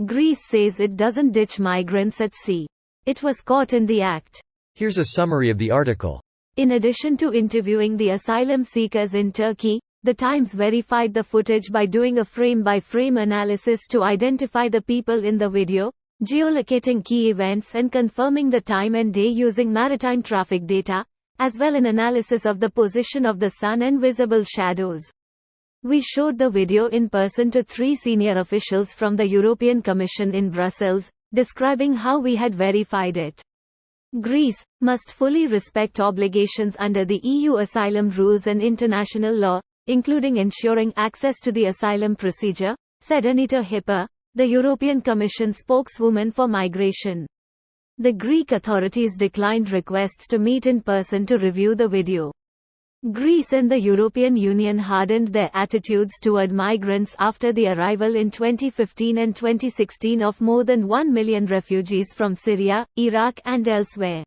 Greece says it doesn't ditch migrants at sea. It was caught in the act. Here's a summary of the article. In addition to interviewing the asylum seekers in Turkey, The Times verified the footage by doing a frame-by-frame analysis to identify the people in the video, geolocating key events and confirming the time and day using maritime traffic data, as well as an analysis of the position of the sun and visible shadows. We showed the video in person to 3 senior officials from the European Commission in Brussels, describing how we had verified it. Greece must fully respect obligations under the EU asylum rules and international law, including ensuring access to the asylum procedure, said Anita Hipper, the European Commission spokeswoman for migration. The Greek authorities declined requests to meet in person to review the video. Greece and the European Union hardened their attitudes toward migrants after the arrival in 2015 and 2016 of more than 1 million refugees from Syria, Iraq and elsewhere.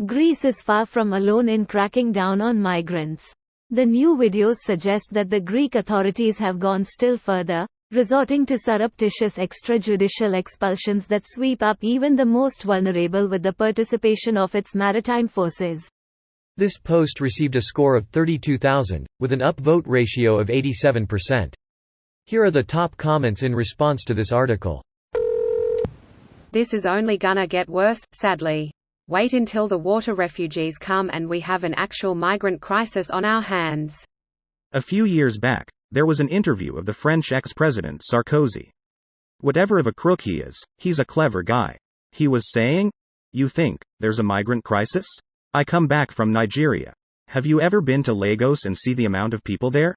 Greece is far from alone in cracking down on migrants. The new videos suggest that the Greek authorities have gone still further, resorting to surreptitious extrajudicial expulsions that sweep up even the most vulnerable with the participation of its maritime forces. This post received a score of 32,000, with an upvote ratio of 87%. Here are the top comments in response to this article. This is only gonna get worse, sadly. Wait until the water refugees come and we have an actual migrant crisis on our hands. A few years back, there was an interview of the French ex-president Sarkozy. Whatever of a crook he is, he's a clever guy. He was saying, "You think there's a migrant crisis? I come back from Nigeria. Have you ever been to Lagos and see the amount of people there?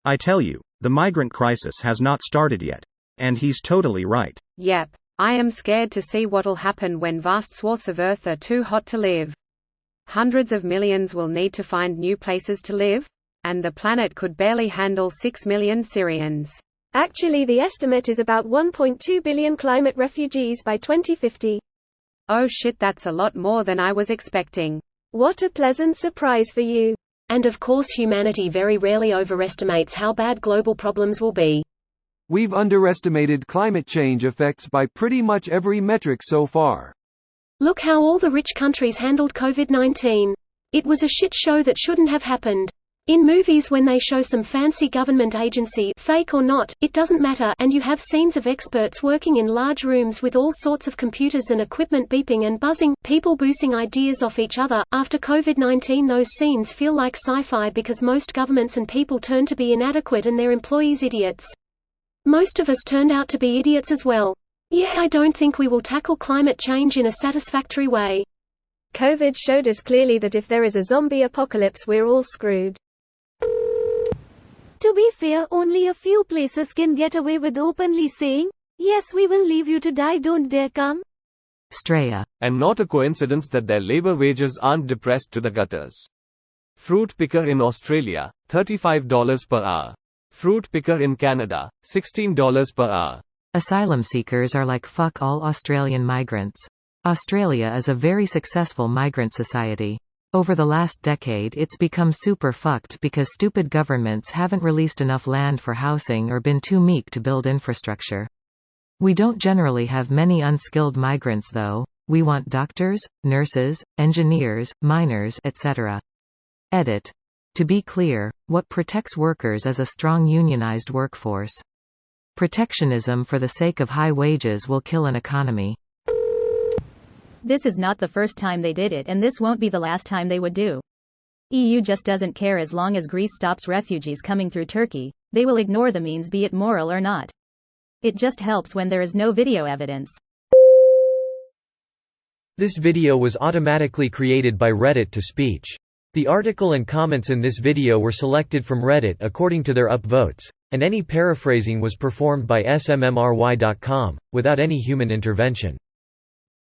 I tell you, the migrant crisis has not started yet." And he's totally right. Yep. I am scared to see what'll happen when vast swaths of Earth are too hot to live. Hundreds of millions will need to find new places to live, and the planet could barely handle 6 million Syrians. Actually, the estimate is about 1.2 billion climate refugees by 2050. Oh shit, that's a lot more than I was expecting. What a pleasant surprise for you. And of course humanity very rarely overestimates how bad global problems will be. We've underestimated climate change effects by pretty much every metric so far. Look how all the rich countries handled COVID-19. It was a shit show that shouldn't have happened. In movies when they show some fancy government agency, fake or not, it doesn't matter, and you have scenes of experts working in large rooms with all sorts of computers and equipment beeping and buzzing, people bouncing ideas off each other. After COVID-19 those scenes feel like sci-fi because most governments and people turn to be inadequate and their employees idiots. Most of us turned out to be idiots as well. Yeah, I don't think we will tackle climate change in a satisfactory way. COVID showed us clearly that if there is a zombie apocalypse we're all screwed. To be fair, only a few places can get away with openly saying, "Yes, we will leave you to die, don't dare come." Straya. And not a coincidence that their labor wages aren't depressed to the gutters. Fruit picker in Australia, $35 per hour. Fruit picker in Canada, $16 per hour. Asylum seekers are like fuck all Australian migrants. Australia is a very successful migrant society. Over the last decade it's become super fucked because stupid governments haven't released enough land for housing or been too meek to build infrastructure. We don't generally have many unskilled migrants though. We want doctors, nurses, engineers, miners, etc. Edit. To be clear, what protects workers is a strong unionized workforce. Protectionism for the sake of high wages will kill an economy. This is not the first time they did it, and this won't be the last time they would do. EU just doesn't care as long as Greece stops refugees coming through Turkey. They will ignore the means, be it moral or not. It just helps when there is no video evidence. This video was automatically created by Reddit to speech. The article and comments in this video were selected from Reddit according to their upvotes, and any paraphrasing was performed by smmry.com, without any human intervention.